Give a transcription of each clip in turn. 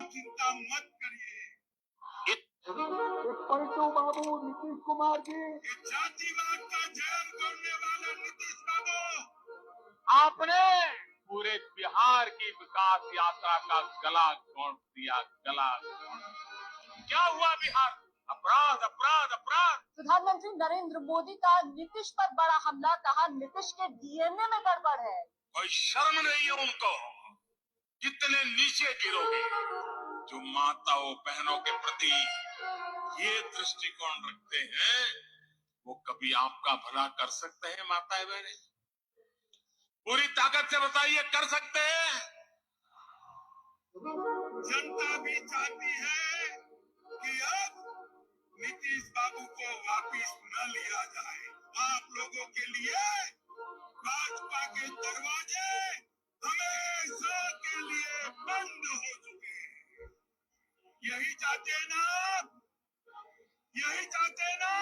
चिंता मत करिए। पलटू बाबू नीतीश कुमार जी, जातिवाद का जहर घोलने वाला नीतीश बाबू, आपने पूरे बिहार की विकास यात्रा का गला घोंट दिया, गला घोंट। क्या हुआ बिहार? अपराध अपराध अपराध। प्रधानमंत्री नरेंद्र मोदी का नीतीश पर बड़ा हमला, कहा नीतीश के डीएनए में गड़बड़ है। कोई शर्म नहीं है उनको? कितने नीचे गिरोगे जो माताओं बहनों के प्रति ये दृष्टिकोण रखते हैं, वो कभी आपका भला कर सकते हैं? माताएं बहनें, पूरी ताकत से बताइए, कर सकते हैं? जनता भी चाहती है कि अब नीतीश बाबू को वापिस न लिया जाए। आप लोगों के लिए भाजपा के दरवाजे हमेशा के लिए बंद हो चुके हैं। यही चाहते हैं ना आप? यही चाहते हैं ना?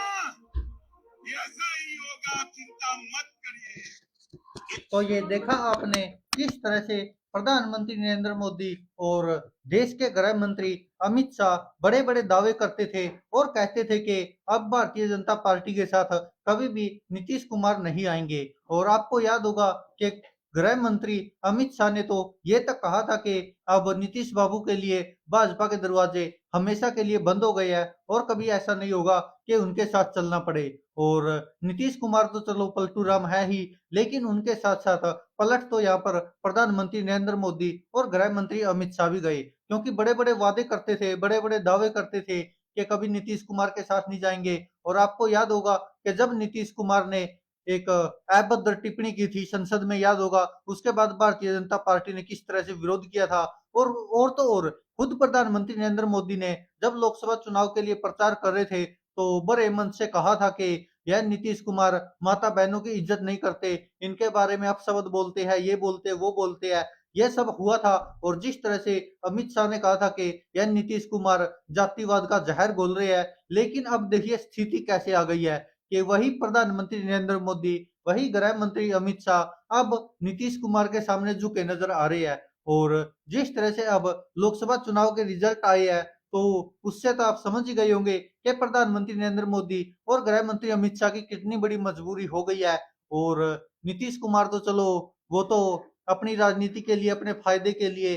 ऐसा ही होगा, चिंता मत करिए। तो ये देखा आपने किस तरह से प्रधानमंत्री नरेंद्र मोदी और देश के गृह मंत्री अमित शाह बड़े बड़े दावे करते थे और कहते थे कि अब भारतीय जनता पार्टी के साथ कभी भी नीतीश कुमार नहीं आएंगे। और आपको याद होगा कि गृह मंत्री अमित शाह ने तो ये तक कहा था कि अब नीतीश बाबू के लिए भाजपा के दरवाजे हमेशा के लिए बंद हो गए हैं और कभी ऐसा नहीं होगा कि उनके साथ चलना पड़े। और नीतीश कुमार तो चलो पलटू राम है ही, लेकिन उनके साथ साथ पलट तो यहाँ पर प्रधानमंत्री नरेंद्र मोदी और गृह मंत्री अमित शाह भी गए, क्योंकि बड़े बड़े वादे करते थे, बड़े बड़े दावे करते थे कि कभी नीतीश कुमार के साथ नहीं जाएंगे। और आपको याद होगा कि जब नीतीश कुमार ने एक अभद्र टिप्पणी की थी संसद में, याद होगा, उसके बाद भारतीय जनता पार्टी ने किस तरह से विरोध किया था। और तो और खुद प्रधानमंत्री नरेंद्र मोदी ने जब लोकसभा चुनाव के लिए प्रचार कर रहे थे तो बड़े मन से कहा था कि यह नीतीश कुमार माता बहनों की इज्जत नहीं करते, इनके बारे में अपशब्द बोलते हैं, ये बोलते वो बोलते हैं। यह सब हुआ था। और जिस तरह से अमित शाह ने कहा था कि यह नीतीश कुमार जातिवाद का जहर घोल रहे हैं, लेकिन अब देखिए स्थिति कैसे आ गई है कि वही प्रधानमंत्री नरेंद्र मोदी, वही गृह मंत्री अमित शाह अब नीतीश कुमार के सामने झुके नजर आ रहे हैं। और जिस तरह से अब लोकसभा चुनाव के रिजल्ट आए हैं, तो उससे तो आप समझ ही गए होंगे कि प्रधानमंत्री नरेंद्र मोदी और गृह मंत्री अमित शाह की कितनी बड़ी मजबूरी हो गई है। और नीतीश कुमार तो चलो वो तो अपनी राजनीति के लिए, अपने फायदे के लिए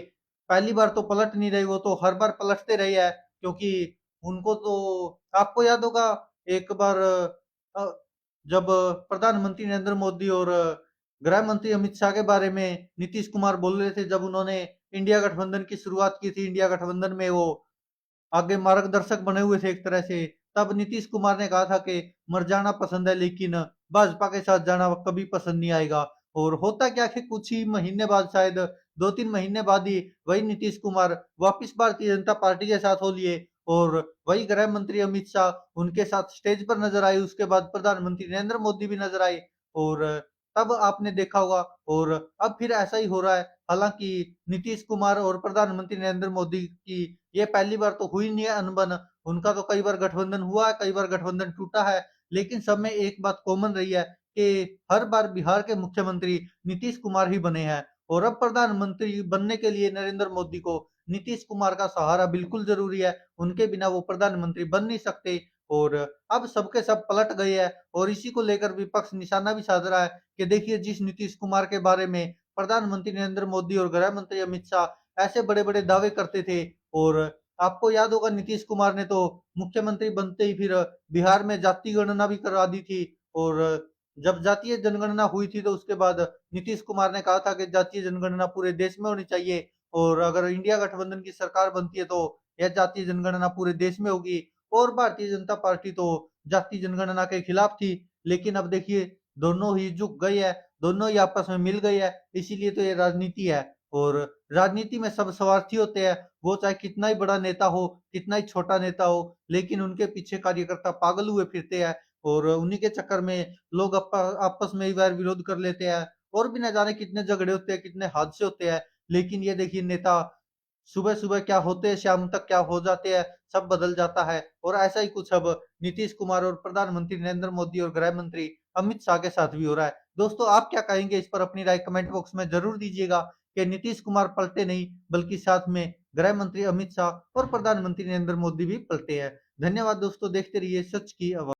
पहली बार तो पलट नहीं रहे, वो तो हर बार पलटते रहे हैं। क्योंकि उनको तो आपको याद होगा एक बार अ, जब प्रधानमंत्री नरेंद्र मोदी और गृह मंत्री अमित शाह के बारे में नीतीश कुमार बोल रहे थे, जब उन्होंने इंडिया गठबंधन की शुरुआत की थी, इंडिया गठबंधन में वो आगे मार्गदर्शक बने हुए थे एक तरह से, तब नीतीश कुमार ने कहा था कि मर जाना पसंद है लेकिन भाजपा के साथ जाना कभी पसंद नहीं आएगा। और होता क्या कि कुछ ही महीने बाद, शायद 2-3 महीने बाद ही वही नीतीश कुमार वापिस भारतीय जनता पार्टी के साथ हो लिए और वही गृह मंत्री अमित शाह उनके साथ स्टेज पर नजर आए। उसके बाद प्रधानमंत्री नरेंद्र मोदी भी नजर आए और तब आपने देखा होगा। और अब फिर ऐसा ही हो रहा है। हालांकि नीतीश कुमार और प्रधानमंत्री नरेंद्र मोदी की ये पहली बार तो हुई नहीं है अनबन, उनका तो कई बार गठबंधन हुआ है, कई बार गठबंधन टूटा है, लेकिन सब में एक बात कॉमन रही है कि हर बार बिहार के मुख्यमंत्री नीतीश कुमार ही बने हैं। और अब प्रधानमंत्री बनने के लिए नरेंद्र मोदी को नीतीश कुमार का सहारा बिल्कुल जरूरी है, उनके बिना वो प्रधानमंत्री बन नहीं सकते। और अब सबके सब पलट गए हैं और इसी को लेकर विपक्ष निशाना भी साध रहा है कि देखिए जिस नीतीश कुमार के बारे में प्रधानमंत्री नरेंद्र मोदी और गृह मंत्री अमित शाह ऐसे बड़े बड़े दावे करते थे। और आपको याद होगा नीतीश कुमार ने तो मुख्यमंत्री बनते ही फिर बिहार में जाति गणना भी करा दी थी। और जब जातीय जनगणना हुई थी तो उसके बाद नीतीश कुमार ने कहा था कि जातीय जनगणना पूरे देश में होनी चाहिए और अगर इंडिया गठबंधन की सरकार बनती है तो यह जातीय जनगणना पूरे देश में होगी। और भारतीय जनता पार्टी तो जातीय जनगणना के खिलाफ थी, लेकिन अब देखिए दोनों ही झुक गए हैं, दोनों ही आपस में मिल गए हैं। इसीलिए तो ये राजनीति है। और राजनीति में सब स्वार्थी होते हैं, वो चाहे कितना ही बड़ा नेता हो, कितना ही छोटा नेता हो, लेकिन उनके पीछे कार्यकर्ता पागल हुए फिरते हैं और उन्हीं के चक्कर में लोग आपस में ही वैर विरोध कर लेते हैं और भी न जाने कितने झगड़े होते हैं, कितने हादसे होते हैं। लेकिन ये देखिए नेता सुबह सुबह क्या होते हैं, शाम तक क्या हो जाते हैं, सब बदल जाता है। और ऐसा ही कुछ अब नीतीश कुमार और प्रधानमंत्री नरेंद्र मोदी और गृह मंत्री अमित शाह के साथ भी हो रहा है। दोस्तों आप क्या कहेंगे इस पर? अपनी राय कमेंट बॉक्स में जरूर दीजिएगा कि नीतीश कुमार पलटे नहीं बल्कि साथ में गृह मंत्री अमित शाह और प्रधानमंत्री नरेंद्र मोदी भी पलटे हैं। धन्यवाद दोस्तों, देखते रहिए सच की आवाज।